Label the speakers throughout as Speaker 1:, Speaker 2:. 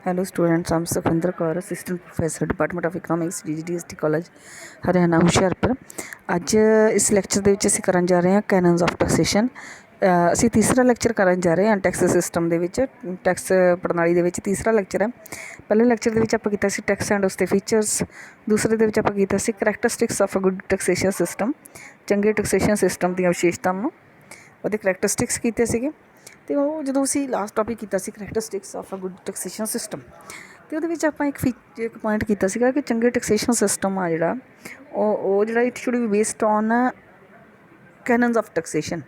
Speaker 1: Hello students, I'm Sukhwinder Kaur, assistant professor department of economics DGTST college Haryana Hoshiarpur. ਅੱਜ ਇਸ lecture ਦੇ ਵਿੱਚ ਅਸੀਂ ਕਰਨ ਜਾ ਰਹੇ ਹਾਂ ਕੈਨਨਸ ਆਫ ਟੈਕਸੇਸ਼ਨ। ਅਸੀਂ ਤੀਸਰਾ ਲੈਕਚਰ ਕਰਨ ਜਾ ਰਹੇ ਹਾਂ ਟੈਕਸ ਸਿਸਟਮ ਦੇ ਵਿੱਚ, ਟੈਕਸ ਪ੍ਰਣਾਲੀ ਦੇ ਵਿੱਚ ਤੀਸਰਾ ਲੈਕਚਰ ਹੈ। ਪਹਿਲੇ ਲੈਕਚਰ ਦੇ ਵਿੱਚ ਆਪਾਂ ਕੀਤਾ ਸੀ ਟੈਕਸ ਐਂਡ ਉਸਦੇ ਫੀਚਰਸ, ਦੂਸਰੇ ਦੇ ਵਿੱਚ ਆਪਾਂ ਕੀਤਾ ਸੀ characteristics of a good taxation system, ਚੰਗੇ ਟੈਕਸੇਸ਼ਨ ਸਿਸਟਮ ਦੀਆਂ ਵਿਸ਼ੇਸ਼ਤਾਵਾਂ, ਉਹਦੇ ਕਰੈਕਟਰਿਸਟਿਕਸ ਕੀਤੇ ਸੀਗੇ। ਅਤੇ ਉਹ ਜਦੋਂ ਅਸੀਂ ਲਾਸਟ ਟੋਪਿਕ ਕੀਤਾ ਸੀ characteristics of a good taxation system, ਅਤੇ ਉਹਦੇ ਵਿੱਚ ਆਪਾਂ ਇੱਕ ਪੁਆਇੰਟ ਕੀਤਾ ਸੀਗਾ ਕਿ ਚੰਗੇ ਟੈਕਸੇਸ਼ਨ ਸਿਸਟਮ ਆ ਜਿਹੜਾ ਉਹ ਜਿਹੜਾ it should be based on canons of taxation,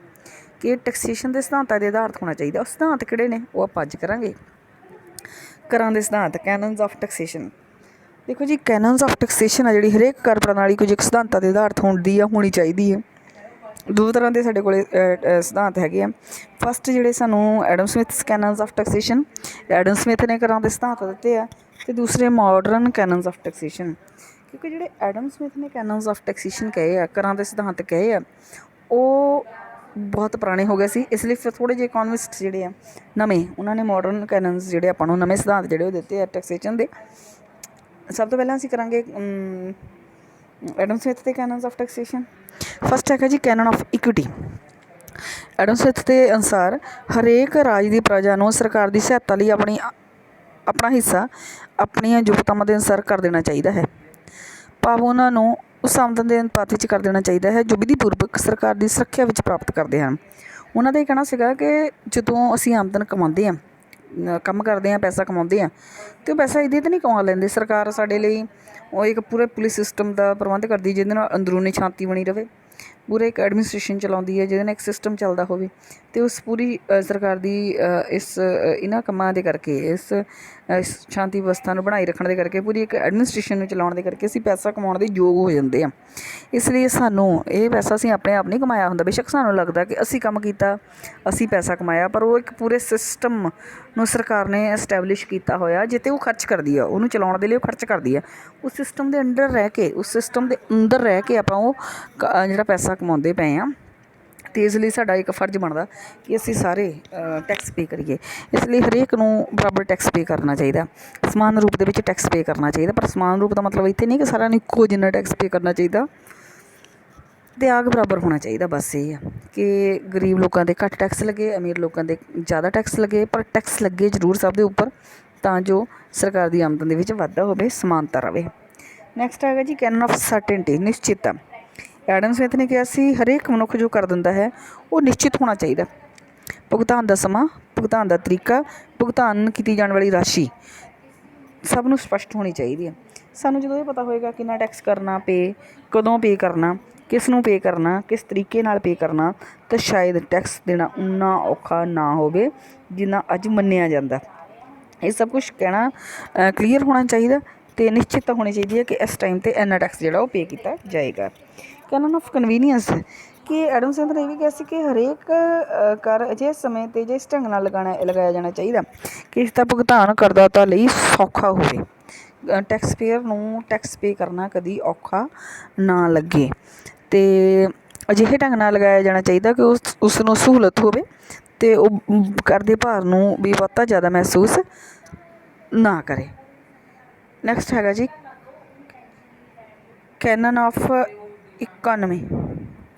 Speaker 1: ਕਿ ਟੈਕਸੇਸ਼ਨ ਦੇ ਸਿਧਾਂਤਾਂ ਦੇ ਆਧਾਰਿਤ ਹੋਣਾ ਚਾਹੀਦਾ। ਉਹ ਸਿਧਾਂਤ ਕਿਹੜੇ ਨੇ ਉਹ ਆਪਾਂ ਅੱਜ ਕਰਾਂਗੇ। ਕਰਾਂ ਦੇ ਸਿਧਾਂਤ ਕੈਨਨਸ ਆਫ ਟੈਕਸੇਸ਼ਨ। ਦੇਖੋ ਜੀ, ਕੈਨਨਸ ਆਫ ਟੈਕਸੇਸ਼ਨ ਆ ਜਿਹੜੀ ਹਰੇਕ ਕਰ ਪ੍ਰਣਾਲੀ ਕੁਝ ਇੱਕ ਸਿਧਾਂਤਾਂ ਦੇ ਆਧਾਰਿਤ ਹੋਣੀ ਚਾਹੀਦੀ ਹੈ। ਦੋ ਤਰ੍ਹਾਂ ਦੇ ਸਾਡੇ ਕੋਲ ਸਿਧਾਂਤ ਹੈਗੇ ਆ। ਫਸਟ ਜਿਹੜੇ ਸਾਨੂੰ Adam Smith canons of taxation, Adam Smith ਨੇ ਕਰਾਂ ਦੇ ਸਿਧਾਂਤ ਦਿੱਤੇ ਆ, ਅਤੇ ਦੂਸਰੇ ਮਾਡਰਨ ਕੈਨਨਸ ਆਫ ਟੈਕਸੇਸ਼ਨ। ਕਿਉਂਕਿ ਜਿਹੜੇ ਐਡਮ ਸਮਿਥ ਨੇ ਕੈਨਨਸ ਆਫ ਟੈਕਸੇਸ਼ਨ ਕਹੇ ਆ, ਕਰਾਂ ਦੇ ਸਿਧਾਂਤ ਕਹੇ ਆ, ਉਹ ਬਹੁਤ ਪੁਰਾਣੇ ਹੋ ਗਏ ਸੀ। ਇਸ ਲਈ ਫਿਰ ਥੋੜ੍ਹੇ ਜਿਹੇ ਇਕੋਨਮਿਸਟ ਜਿਹੜੇ ਆ ਨਵੇਂ, ਉਹਨਾਂ ਨੇ ਮਾਡਰਨ ਕੈਨਨਸ ਜਿਹੜੇ ਆਪਾਂ ਨੂੰ ਨਵੇਂ ਸਿਧਾਂਤ ਜਿਹੜੇ ਉਹ ਦਿੱਤੇ ਆ ਟੈਕਸੇਸ਼ਨ ਦੇ। ਸਭ ਤੋਂ ਪਹਿਲਾਂ ਅਸੀਂ ਕਰਾਂਗੇ ਐਡਮ ਸਮਿਥ ਦੇ ਕੈਨਨਸ ਆਫ ਟੈਕਸੇਸ਼ਨ। ਫਸਟ ਹੈਗਾ ਜੀ canon of equity. Adam Smith ਦੇ ਅਨੁਸਾਰ ਹਰੇਕ ਰਾਜ ਦੀ ਪ੍ਰਜਾ ਨੂੰ ਸਰਕਾਰ ਦੀ ਸਹਾਇਤਾ ਲਈ ਆਪਣਾ ਹਿੱਸਾ ਆਪਣੀਆਂ ਯੋਗਤਾਵਾਂ ਦੇ ਅਨੁਸਾਰ ਕਰ ਦੇਣਾ ਚਾਹੀਦਾ ਹੈ। ਭਾਵ ਉਹਨਾਂ ਨੂੰ ਉਸ ਆਮਦਨ ਦੇ ਅਨੁਪਾਤ ਵਿੱਚ ਕਰ ਦੇਣਾ ਚਾਹੀਦਾ ਹੈ ਜੋ ਵਿਧੀਪੂਰਵਕ ਸਰਕਾਰ ਦੀ ਸੁਰੱਖਿਆ ਵਿੱਚ ਪ੍ਰਾਪਤ ਕਰਦੇ ਹਨ। ਉਹਨਾਂ ਦਾ ਇਹ ਕਹਿਣਾ ਸੀਗਾ ਕਿ ਜਦੋਂ ਅਸੀਂ ਆਮਦਨ ਕਮਾਉਂਦੇ ਹਾਂ, ਕੰਮ ਕਰਦੇ ਹਾਂ, ਪੈਸਾ ਕਮਾਉਂਦੇ ਹਾਂ, ਅਤੇ ਉਹ ਪੈਸਾ ਇਹਦੇ 'ਤੇ ਨਹੀਂ ਕਮਾ ਲੈਂਦੇ। ਸਰਕਾਰ ਸਾਡੇ ਲਈ ਉਹ ਇੱਕ ਪੂਰੇ ਪੁਲਿਸ ਸਿਸਟਮ ਦਾ ਪ੍ਰਬੰਧ ਕਰਦੀ ਜਿਹਦੇ ਨਾਲ ਅੰਦਰੂਨੀ ਸ਼ਾਂਤੀ ਬਣੀ ਰਹੇ, ਪੂਰੇ ਇੱਕ ਐਡਮਿਨਿਸਟ੍ਰੇਸ਼ਨ ਚਲਾਉਂਦੀ ਹੈ ਜਿਹਦੇ ਨਾਲ ਇੱਕ ਸਿਸਟਮ ਚੱਲਦਾ ਹੋਵੇ। ਅਤੇ ਉਸ ਪੂਰੀ ਸਰਕਾਰ ਦੀ ਇਹਨਾਂ ਕੰਮਾਂ ਦੇ ਕਰਕੇ, ਇਸ ਸ਼ਾਂਤੀ ਵਿਵਸਥਾ ਨੂੰ ਬਣਾਈ ਰੱਖਣ ਦੇ ਕਰਕੇ, ਪੂਰੀ ਇੱਕ ਐਡਮਿਨਿਸਟ੍ਰੇਸ਼ਨ ਨੂੰ ਚਲਾਉਣ ਦੇ ਕਰਕੇ ਅਸੀਂ ਪੈਸਾ ਕਮਾਉਣ ਦੇ ਯੋਗ ਹੋ ਜਾਂਦੇ ਹਾਂ। ਇਸ ਲਈ ਸਾਨੂੰ ਇਹ ਪੈਸਾ ਅਸੀਂ ਆਪਣੇ ਆਪ ਨਹੀਂ ਕਮਾਇਆ ਹੁੰਦਾ। ਬੇਸ਼ੱਕ ਸਾਨੂੰ ਲੱਗਦਾ ਕਿ ਅਸੀਂ ਕੰਮ ਕੀਤਾ, ਅਸੀਂ ਪੈਸਾ ਕਮਾਇਆ, ਪਰ ਉਹ ਇੱਕ ਪੂਰੇ ਸਿਸਟਮ ਨੂੰ ਸਰਕਾਰ ਨੇ ਐਸਟੈਬਲਿਸ਼ ਕੀਤਾ ਹੋਇਆ ਜਿੱਥੇ ਉਹ ਖਰਚ ਕਰਦੀ ਆ, ਉਹਨੂੰ ਚਲਾਉਣ ਦੇ ਲਈ ਉਹ ਖਰਚ ਕਰਦੀ ਆ। ਉਸ ਸਿਸਟਮ ਦੇ ਅੰਡਰ ਰਹਿ ਕੇ, ਉਸ ਸਿਸਟਮ ਦੇ ਅੰਦਰ ਰਹਿ ਕੇ ਆਪਾਂ ਉਹ ਜਿਹੜਾ ਪੈਸਾ ਕਮਾਉਂਦੇ ਪਏ ਹਾਂ। ਅਤੇ ਇਸ ਲਈ ਸਾਡਾ ਇੱਕ ਫਰਜ਼ ਬਣਦਾ ਕਿ ਅਸੀਂ ਸਾਰੇ ਟੈਕਸ ਪੇ ਕਰੀਏ। ਇਸ ਲਈ ਹਰੇਕ ਨੂੰ ਬਰਾਬਰ ਟੈਕਸ ਪੇ ਕਰਨਾ ਚਾਹੀਦਾ, ਸਮਾਨ ਰੂਪ ਦੇ ਵਿੱਚ ਟੈਕਸ ਪੇ ਕਰਨਾ ਚਾਹੀਦਾ। ਪਰ ਸਮਾਨ ਰੂਪ ਦਾ ਮਤਲਬ ਇੱਥੇ ਨਹੀਂ ਕਿ ਸਾਰਿਆਂ ਨੂੰ ਇੱਕੋ ਜਿੰਨਾ ਟੈਕਸ ਪੇ ਕਰਨਾ ਚਾਹੀਦਾ, ਅਤੇ ਆਗ ਬਰਾਬਰ ਹੋਣਾ ਚਾਹੀਦਾ। ਬਸ ਇਹ ਆ ਕਿ ਗਰੀਬ ਲੋਕਾਂ ਦੇ ਘੱਟ ਟੈਕਸ ਲੱਗੇ, ਅਮੀਰ ਲੋਕਾਂ ਦੇ ਜ਼ਿਆਦਾ ਟੈਕਸ ਲੱਗੇ, ਪਰ ਟੈਕਸ ਲੱਗੇ ਜ਼ਰੂਰ ਸਭ ਦੇ ਉੱਪਰ, ਤਾਂ ਜੋ ਸਰਕਾਰ ਦੀ ਆਮਦਨ ਦੇ ਵਿੱਚ ਵਾਧਾ ਹੋਵੇ, ਸਮਾਨਤਾ ਰਹੇ। ਨੈਕਸਟ ਹੈਗਾ ਜੀ ਕੈਨਨ ਆਫ ਸਰਟੇਨਟੀ, ਨਿਸ਼ਚਿਤਤਾ। ਐਡਮ ਸਮਿਥ ਨੇ ਕਿਹਾ ਸੀ ਹਰੇਕ ਮਨੁੱਖ ਜੋ ਕਰ ਦਿੰਦਾ ਹੈ ਉਹ ਨਿਸ਼ਚਿਤ ਹੋਣਾ ਚਾਹੀਦਾ। ਭੁਗਤਾਨ ਦਾ ਸਮਾਂ, ਭੁਗਤਾਨ ਦਾ ਤਰੀਕਾ, ਭੁਗਤਾਨ ਕੀਤੀ ਜਾਣ ਵਾਲੀ ਰਾਸ਼ੀ ਸਭ ਨੂੰ ਸਪਸ਼ਟ ਹੋਣੀ ਚਾਹੀਦੀ ਹੈ। ਸਾਨੂੰ ਜਦੋਂ ਇਹ ਪਤਾ ਹੋਏਗਾ ਕਿੰਨਾ ਟੈਕਸ ਕਰਨਾ, ਕਦੋਂ ਪੇ ਕਰਨਾ, ਕਿਸ ਨੂੰ ਪੇ ਕਰਨਾ, ਕਿਸ ਤਰੀਕੇ ਨਾਲ ਪੇ ਕਰਨਾ, ਤਾਂ ਸ਼ਾਇਦ ਟੈਕਸ ਦੇਣਾ ਉਨਾ ਔਖਾ ਨਾ ਹੋਵੇ ਜਿੰਨਾ ਅੱਜ ਮੰਨਿਆ ਜਾਂਦਾ। ਇਹ ਸਭ ਕੁਛ ਕਹਿਣਾ ਕਲੀਅਰ ਹੋਣਾ ਚਾਹੀਦਾ, ਅਤੇ ਨਿਸ਼ਚਿਤਤਾ ਹੋਣੀ ਚਾਹੀਦੀ ਹੈ ਕਿ ਇਸ ਟਾਈਮ 'ਤੇ ਇੰਨਾ ਟੈਕਸ ਜਿਹੜਾ ਉਹ ਪੇ ਕੀਤਾ ਜਾਏਗਾ। ਕੈਨਨ ਆਫ ਕਨਵੀਨੀਅੰਸ, ਕਿ ਐਡਮ ਸਮਿਥ ਨੇ ਇਹ ਵੀ ਕਿਹਾ ਸੀ ਕਿ ਹਰੇਕ ਕਰ ਅਜਿਹੇ ਸਮੇਂ 'ਤੇ ਜੇ ਇਸ ਢੰਗ ਨਾਲ ਲਗਾਇਆ ਜਾਣਾ ਚਾਹੀਦਾ ਕਿ ਇਸ ਦਾ ਭੁਗਤਾਨ ਕਰਦਾਤਾ ਲਈ ਸੌਖਾ ਹੋਵੇ। ਟੈਕਸ ਪੇਅਰ ਨੂੰ ਟੈਕਸ ਪੇ ਕਰਨਾ ਕਦੀ ਔਖਾ ਨਾ ਲੱਗੇ, ਅਤੇ ਅਜਿਹੇ ਢੰਗ ਨਾਲ ਲਗਾਇਆ ਜਾਣਾ ਚਾਹੀਦਾ ਕਿ ਉਸ ਨੂੰ ਸਹੂਲਤ ਹੋਵੇ, ਅਤੇ ਉਹ ਕਰ ਦੇ ਭਾਰ ਨੂੰ ਵੀ ਬਹੁਤਾ ਜ਼ਿਆਦਾ ਮਹਿਸੂਸ ਨਾ ਕਰੇ। ਨੈਕਸਟ ਹੈਗਾ ਜੀ ਕੈਨਨ ਆਫ ਇਕਾਨਮੀ,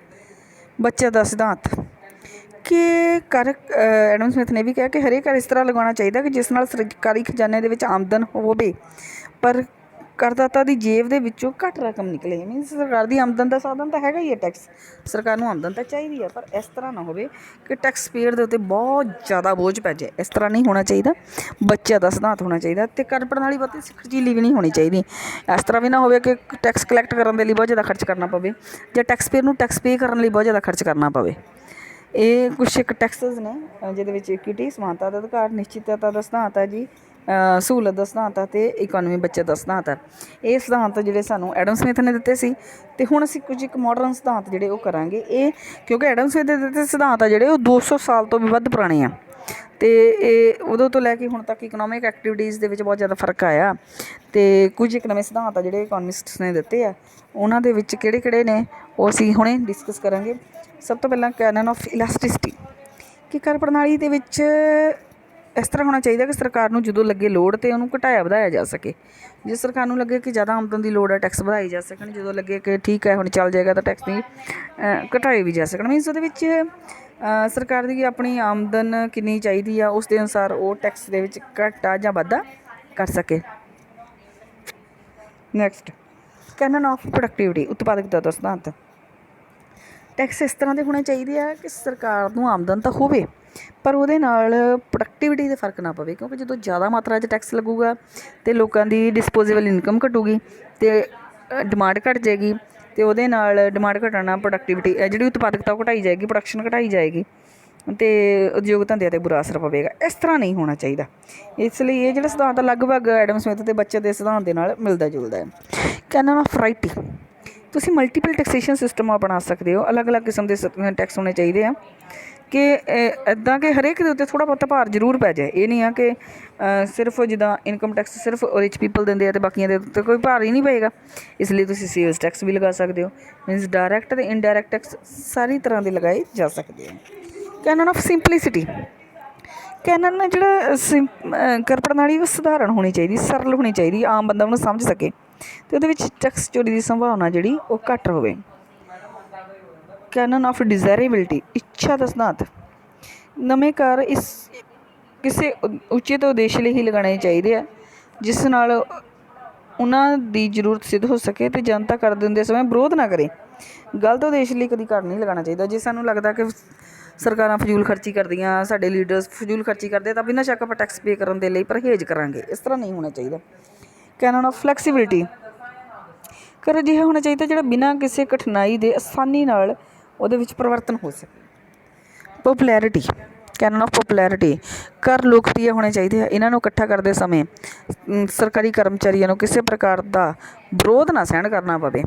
Speaker 1: ਬੱਚਤ ਦਾ ਸਿਧਾਂਤ। ਕਿ ਐਡਮ ਸਮਿਥ ਨੇ ਵੀ ਕਿਹਾ ਕਿ ਹਰੇਕ ਕਰ ਇਸ ਤਰ੍ਹਾਂ ਲਗਾਉਣਾ ਚਾਹੀਦਾ ਕਿ ਜਿਸ ਨਾਲ ਸਰਕਾਰੀ ਖਜ਼ਾਨੇ ਦੇ ਵਿੱਚ ਆਮਦਨ ਹੋਵੇ, ਪਰ ਕਰਦਾਤਾ ਦੀ ਜੇਬ ਦੇ ਵਿੱਚੋਂ ਘੱਟ ਰਕਮ ਨਿਕਲੇ। ਮੀਨਸ ਸਰਕਾਰ ਦੀ ਆਮਦਨ ਦਾ ਸਾਧਨ ਤਾਂ ਹੈਗਾ ਹੀ ਹੈ ਟੈਕਸ, ਸਰਕਾਰ ਨੂੰ ਆਮਦਨ ਤਾਂ ਚਾਹੀਦੀ ਹੈ, ਪਰ ਇਸ ਤਰ੍ਹਾਂ ਨਾ ਹੋਵੇ ਕਿ ਟੈਕਸ ਪੇਅਰ ਦੇ ਉੱਤੇ ਬਹੁਤ ਜ਼ਿਆਦਾ ਬੋਝ ਪੈ ਜਾਏ। ਇਸ ਤਰ੍ਹਾਂ ਨਹੀਂ ਹੋਣਾ ਚਾਹੀਦਾ। ਬੱਚਤ ਦਾ ਸਿਧਾਂਤ ਹੋਣਾ ਚਾਹੀਦਾ, ਅਤੇ ਕਰ ਪ੍ਰਣਾਲੀ ਬਹੁਤੀ ਖਰਚੀਲੀ ਵੀ ਨਹੀਂ ਹੋਣੀ ਚਾਹੀਦੀ। ਇਸ ਤਰ੍ਹਾਂ ਵੀ ਨਾ ਹੋਵੇ ਕਿ ਟੈਕਸ ਕਲੈਕਟ ਕਰਨ ਦੇ ਲਈ ਬਹੁਤ ਜ਼ਿਆਦਾ ਖਰਚ ਕਰਨਾ ਪਵੇ, ਜਾਂ ਟੈਕਸ ਪੇਅਰ ਨੂੰ ਟੈਕਸ ਪੇ ਕਰਨ ਲਈ ਬਹੁਤ ਜ਼ਿਆਦਾ ਖਰਚ ਕਰਨਾ ਪਵੇ। ਇਹ ਕੁਛ ਇੱਕ ਟੈਕਸਿਸ ਨੇ ਜਿਹਦੇ ਵਿੱਚ ਇਕੁਇਟੀ, ਸਮਾਨਤਾ ਦਾ ਅਧਿਕਾਰ, ਨਿਸ਼ਚਿਤਤਾ ਦਾ ਸਿਧਾਂਤ ਹੈ ਜੀ, ਸਹੂਲਤ ਦਾ ਸਿਧਾਂਤ ਹੈ, ਅਤੇ ਇਕੋਨਮੀ ਬੱਚਤ ਦਾ ਸਿਧਾਂਤ ਹੈ। ਇਹ ਸਿਧਾਂਤ ਜਿਹੜੇ ਸਾਨੂੰ ਐਡਮ ਸਮਿਥ ਨੇ ਦਿੱਤੇ ਸੀ, ਅਤੇ ਹੁਣ ਅਸੀਂ ਕੁਝ ਇੱਕ ਮਾਡਰਨ ਸਿਧਾਂਤ ਜਿਹੜੇ ਉਹ ਕਰਾਂਗੇ। ਇਹ ਕਿਉਂਕਿ ਐਡਮ ਸਮਿਥ ਦੇ ਦਿੱਤੇ ਸਿਧਾਂਤ ਆ ਜਿਹੜੇ ਉਹ 200 ਸਾਲ ਤੋਂ ਵੀ ਵੱਧ ਪੁਰਾਣੇ ਆ, ਅਤੇ ਇਹ ਉਦੋਂ ਤੋਂ ਲੈ ਕੇ ਹੁਣ ਤੱਕ ਇਕਨੋਮਿਕ ਐਕਟੀਵਿਟੀਜ਼ ਦੇ ਵਿੱਚ ਬਹੁਤ ਜ਼ਿਆਦਾ ਫਰਕ ਆਇਆ। ਅਤੇ ਕੁਝ ਇੱਕ ਨਵੇਂ ਸਿਧਾਂਤ ਆ ਜਿਹੜੇ ਇਕੋਨਮਿਸਟਸ ਨੇ ਦਿੱਤੇ ਆ, ਉਹਨਾਂ ਦੇ ਵਿੱਚ ਕਿਹੜੇ ਨੇ ਉਹ ਅਸੀਂ ਹੁਣੇ ਡਿਸਕਸ ਕਰਾਂਗੇ। ਸਭ ਤੋਂ ਪਹਿਲਾਂ ਕੈਨਨ ਆਫ ਇਲਾਸਟਿਸਿਟੀ, ਕਿ ਕਰ ਪ੍ਰਣਾਲੀ ਦੇ ਵਿੱਚ ਇਸ ਤਰ੍ਹਾਂ ਹੋਣਾ ਚਾਹੀਦਾ ਕਿ ਸਰਕਾਰ ਨੂੰ ਜਦੋਂ ਲੱਗੇ ਲੋੜ ਤਾਂ ਉਹਨੂੰ ਘਟਾਇਆ ਵਧਾਇਆ ਜਾ ਸਕੇ। ਜੇ ਸਰਕਾਰ ਨੂੰ ਲੱਗੇ ਕਿ ਜ਼ਿਆਦਾ ਆਮਦਨ ਦੀ ਲੋੜ ਹੈ, ਟੈਕਸ ਵਧਾਏ ਜਾ ਸਕਣ। ਜਦੋਂ ਲੱਗੇ ਕਿ ਠੀਕ ਹੈ ਹੁਣ ਚੱਲ ਜਾਏਗਾ, ਤਾਂ ਟੈਕਸ ਨਹੀਂ ਘਟਾਏ ਵੀ ਜਾ ਸਕਣ। ਮੀਨਸ ਉਹਦੇ ਵਿੱਚ ਸਰਕਾਰ ਦੀ ਆਪਣੀ ਆਮਦਨ ਕਿੰਨੀ ਚਾਹੀਦੀ ਆ, ਉਸ ਦੇ ਅਨੁਸਾਰ ਉਹ ਟੈਕਸ ਦੇ ਵਿੱਚ ਘਾਟਾ ਜਾਂ ਵਾਧਾ ਕਰ ਸਕੇ। ਨੈਕਸਟ, ਕੈਨਨ ਆਫ ਪ੍ਰੋਡਕਟਿਵਿਟੀ, ਉਤਪਾਦਕਤਾ ਦਾ ਸਿਧਾਂਤ। ਟੈਕਸ ਇਸ ਤਰ੍ਹਾਂ ਦੇ ਹੋਣੇ ਚਾਹੀਦੇ ਆ ਕਿ ਸਰਕਾਰ ਨੂੰ ਆਮਦਨ ਤਾਂ ਹੋਵੇ, ਪਰ ਉਹਦੇ ਨਾਲ ਪ੍ਰੋਡਕਟਿਵਿਟੀ 'ਤੇ ਫਰਕ ਨਾ ਪਵੇ, ਕਿਉਂਕਿ ਜਦੋਂ ਜ਼ਿਆਦਾ ਮਾਤਰਾ 'ਚ ਟੈਕਸ ਲੱਗੂਗਾ ਅਤੇ ਲੋਕਾਂ ਦੀ ਡਿਸਪੋਜ਼ੇਬਲ ਇਨਕਮ ਘਟੂਗੀ ਅਤੇ ਡਿਮਾਂਡ ਘੱਟ ਜਾਏਗੀ, ਅਤੇ ਉਹਦੇ ਨਾਲ ਡਿਮਾਂਡ ਘਟਣ ਨਾਲ ਪ੍ਰੋਡਕਟਿਵਿਟੀ ਜਿਹੜੀ ਉਤਪਾਦਕਤਾ ਉਹ ਘਟਾਈ ਜਾਏਗੀ, ਪ੍ਰੋਡਕਸ਼ਨ ਘਟਾਈ ਜਾਏਗੀ ਅਤੇ ਉਦਯੋਗ ਧੰਦਿਆਂ 'ਤੇ ਬੁਰਾ ਅਸਰ ਪਵੇਗਾ। ਇਸ ਤਰ੍ਹਾਂ ਨਹੀਂ ਹੋਣਾ ਚਾਹੀਦਾ। ਇਸ ਲਈ ਇਹ ਜਿਹੜਾ ਸਿਧਾਂਤ ਲਗਭਗ ਐਡਮ ਸਮਿਥ ਅਤੇ ਬੱਚਤ ਦੇ ਸਿਧਾਂਤ ਦੇ ਨਾਲ ਮਿਲਦਾ ਜੁਲਦਾ ਹੈ। ਕੈਨਨ ਆਫ ਵਰਾਇਟੀ, ਤੁਸੀਂ ਮਲਟੀਪਲ ਟੈਕਸੇਸ਼ਨ ਸਿਸਟਮ ਅਪਣਾ ਸਕਦੇ ਹੋ। ਅਲੱਗ-ਅਲੱਗ ਕਿਸਮ ਦੇ ਟੈਕਸ ਹੋਣੇ ਚਾਹੀਦੇ ਆ ਕਿ ਇੱਦਾਂ ਕਿ ਹਰੇਕ ਦੇ ਉੱਤੇ ਥੋੜ੍ਹਾ ਬਹੁਤਾ ਭਾਰ ਜ਼ਰੂਰ ਪੈ ਜਾਏ। ਇਹ ਨਹੀਂ ਆ ਕਿ ਸਿਰਫ ਜਿੱਦਾਂ ਇਨਕਮ ਟੈਕਸ ਸਿਰਫ ਰਿਚ ਪੀਪਲ ਦਿੰਦੇ ਆ ਅਤੇ ਬਾਕੀਆਂ ਦੇ ਉੱਤੇ ਕੋਈ ਭਾਰ ਹੀ ਨਹੀਂ ਪਏਗਾ। ਇਸ ਲਈ ਤੁਸੀਂ ਸੇਲਸ ਟੈਕਸ ਵੀ ਲਗਾ ਸਕਦੇ ਹੋ। ਮੀਨਸ ਡਾਇਰੈਕਟ ਅਤੇ ਇਨਡਾਇਰੈਕਟ ਟੈਕਸ ਸਾਰੀ ਤਰ੍ਹਾਂ ਦੇ ਲਗਾਏ ਜਾ ਸਕਦੇ ਆ। ਕੈਨਨ ਆਫ ਸਿੰਪਲੀਸਿਟੀ, ਕੈਨਨ ਜਿਹੜਾ ਕਰ ਪ੍ਰਣਾਲੀ ਉਹ ਸਧਾਰਨ ਹੋਣੀ ਚਾਹੀਦੀ, ਸਰਲ ਹੋਣੀ ਚਾਹੀਦੀ, ਆਮ ਬੰਦਾ ਉਹਨੂੰ ਸਮਝ ਸਕੇ ਅਤੇ ਉਹਦੇ ਵਿੱਚ ਟੈਕਸ ਚੋਰੀ ਦੀ ਸੰਭਾਵਨਾ ਜਿਹੜੀ ਉਹ ਘੱਟ ਹੋਵੇ। ਕੈਨਨ ਆਫ ਡਿਜ਼ਾਇਰੇਬਿਲਟੀ, ਇੱਛਾ ਦਾ ਸਿਧਾਂਤ। ਨਵੇਂ ਕਰ ਕਿਸੇ ਉੱਚਿਤ ਉਦੇਸ਼ ਲਈ ਹੀ ਲਗਾਉਣੇ ਚਾਹੀਦੇ ਆ, ਜਿਸ ਨਾਲ ਉਹਨਾਂ ਦੀ ਜ਼ਰੂਰਤ ਸਿੱਧ ਹੋ ਸਕੇ ਅਤੇ ਜਨਤਾ ਕਰ ਦਿੰਦੇ ਸਮੇਂ ਵਿਰੋਧ ਨਾ ਕਰੇ। ਗਲਤ ਉਦੇਸ਼ ਲਈ ਕਦੀ ਕਰ ਨਹੀਂ ਲਗਾਉਣਾ ਚਾਹੀਦਾ। ਜੇ ਸਾਨੂੰ ਲੱਗਦਾ ਕਿ ਸਰਕਾਰਾਂ ਫਜ਼ੂਲ ਖਰਚੀ ਕਰਦੀਆਂ, ਸਾਡੇ ਲੀਡਰਸ ਫਜ਼ੂਲ ਖਰਚੀ ਕਰਦੇ, ਤਾਂ ਬਿਨਾਂ ਸ਼ੱਕ ਆਪਾਂ ਟੈਕਸ ਪੇ ਕਰਨ ਦੇ ਲਈ ਪਰਹੇਜ਼ ਕਰਾਂਗੇ। ਇਸ ਤਰ੍ਹਾਂ ਨਹੀਂ ਹੋਣਾ ਚਾਹੀਦਾ। ਕੈਨਨ ਆਫ ਫਲੈਕਸੀਬਿਲਿਟੀ, ਕਰ ਅਜਿਹਾ ਹੋਣਾ ਚਾਹੀਦਾ ਜਿਹੜਾ ਬਿਨਾਂ ਕਿਸੇ ਕਠਿਨਾਈ ਦੇ ਆਸਾਨੀ ਨਾਲ ਉਹਦੇ ਵਿੱਚ ਪਰਿਵਰਤਨ ਹੋ ਸਕੇ। ਪੋਪੂਲੈਰਿਟੀ, ਕੈਨਨ ਆਫ ਪੋਪੂਲੈਰਿਟੀ, ਕਰ ਲੋਕਪ੍ਰਿਯ ਹੋਣੇ ਚਾਹੀਦੇ ਆ। ਇਹਨਾਂ ਨੂੰ ਇਕੱਠਾ ਕਰਦੇ ਸਮੇਂ ਸਰਕਾਰੀ ਕਰਮਚਾਰੀਆਂ ਨੂੰ ਕਿਸੇ ਪ੍ਰਕਾਰ ਦਾ ਵਿਰੋਧ ਨਾ ਸਹਿਣ ਕਰਨਾ ਪਵੇ।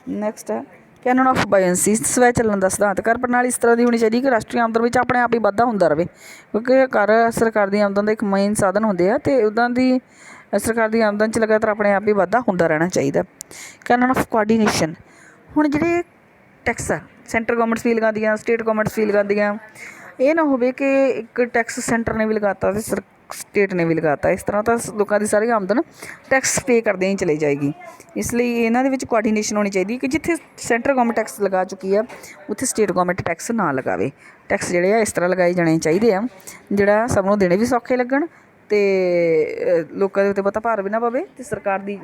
Speaker 1: ਨੈਕਸਟ ਹੈ ਕੈਨਨ ਆਫ ਬਾਇਐਂਸੀ, ਸਵੈ ਚੱਲਣ ਦਾ ਸਿਧਾਂਤ। ਕਰ ਪ੍ਰਣਾਲੀ ਇਸ ਤਰ੍ਹਾਂ ਦੀ ਹੋਣੀ ਚਾਹੀਦੀ ਕਿ ਰਾਸ਼ਟਰੀ ਆਮਦਨ ਵਿੱਚ ਆਪਣੇ ਆਪ ਹੀ ਵਾਧਾ ਹੁੰਦਾ ਰਹੇ, ਕਿਉਂਕਿ ਕਰ ਸਰਕਾਰ ਦੀ ਆਮਦਨ ਦਾ ਇੱਕ ਮੇਨ ਸਾਧਨ ਹੁੰਦੇ ਆ ਅਤੇ ਉੱਦਾਂ ਦੀ ਸਰਕਾਰ ਦੀ ਆਮਦਨ 'ਚ ਲਗਾਤਾਰ ਆਪਣੇ ਆਪ ਹੀ ਵਾਧਾ ਹੁੰਦਾ ਰਹਿਣਾ ਚਾਹੀਦਾ। ਕੈਨਨ ਆਫ ਕੋਆਰਡੀਨੇਸ਼ਨ, ਹੁਣ ਜਿਹੜੇ ਟੈਕਸ ਆ ਸੈਂਟਰ ਗੌਰਮੈਂਟਸ ਵੀ ਲਗਾਉਂਦੀਆਂ, ਸਟੇਟ ਗੌਰਮੈਂਟਸ ਵੀ ਲਗਾਉਂਦੀਆਂ। ਇਹ ਨਾ ਹੋਵੇ ਕਿ ਇੱਕ ਟੈਕਸ ਸੈਂਟਰ ਨੇ ਵੀ ਲਗਾਤਾ ਅਤੇ ਸਟੇਟ ਨੇ ਵੀ ਲਗਾਤਾ। ਇਸ ਤਰ੍ਹਾਂ ਤਾਂ ਲੋਕਾਂ ਦੀ ਸਾਰੀ ਆਮਦਨ ਟੈਕਸ ਪੇ ਕਰਦਿਆਂ ਹੀ ਚਲੀ ਜਾਏਗੀ। ਇਸ ਲਈ ਇਹਨਾਂ ਦੇ ਵਿੱਚ ਕੋਆਰਡੀਨੇਸ਼ਨ ਹੋਣੀ ਚਾਹੀਦੀ ਕਿ ਜਿੱਥੇ ਸੈਂਟਰ ਗੌਰਮੈਂਟ ਟੈਕਸ ਲਗਾ ਚੁੱਕੀ ਆ ਉੱਥੇ ਸਟੇਟ ਗੌਰਮੈਂਟ ਟੈਕਸ ਨਾ ਲਗਾਵੇ। ਟੈਕਸ ਜਿਹੜੇ ਆ ਇਸ ਤਰ੍ਹਾਂ ਲਗਾਏ ਜਾਣੇ ਚਾਹੀਦੇ ਆ ਜਿਹੜਾ ਸਭ ਨੂੰ ਦੇਣੇ ਵੀ ਸੌਖੇ ਲੱਗਣ ਅਤੇ ਲੋਕਾਂ ਦੇ ਉੱਤੇ ਬਹੁਤਾ ਭਾਰ ਵੀ ਨਾ ਪਵੇ ਅਤੇ ਸਰਕਾਰ ਦੀ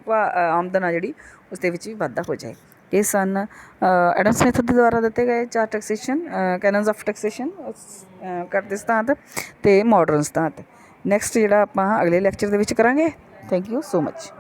Speaker 1: ਆਮਦਨ ਆ ਜਿਹੜੀ ਉਸ ਦੇ ਵਿੱਚ ਵੀ ਵਾਧਾ ਹੋ ਜਾਏ। ਇਹ ਸਨ ਐਡਮ ਸਮਿਥ ਦੇ ਦੁਆਰਾ ਦਿੱਤੇ ਗਏ 4 ਟੈਕਸੇਸ਼ਨ ਕੈਨਨਸ ਆਫ ਟੈਕਸੇਸ਼ਨ ਕਰਦੇ ਸਿਧਾਂਤ ਅਤੇ ਮਾਡਰਨ ਸਿਧਾਂਤ। ਨੈਕਸਟ ਜਿਹੜਾ ਆਪਾਂ ਅਗਲੇ ਲੈਕਚਰ ਦੇ ਵਿੱਚ ਕਰਾਂਗੇ। Thank you so much.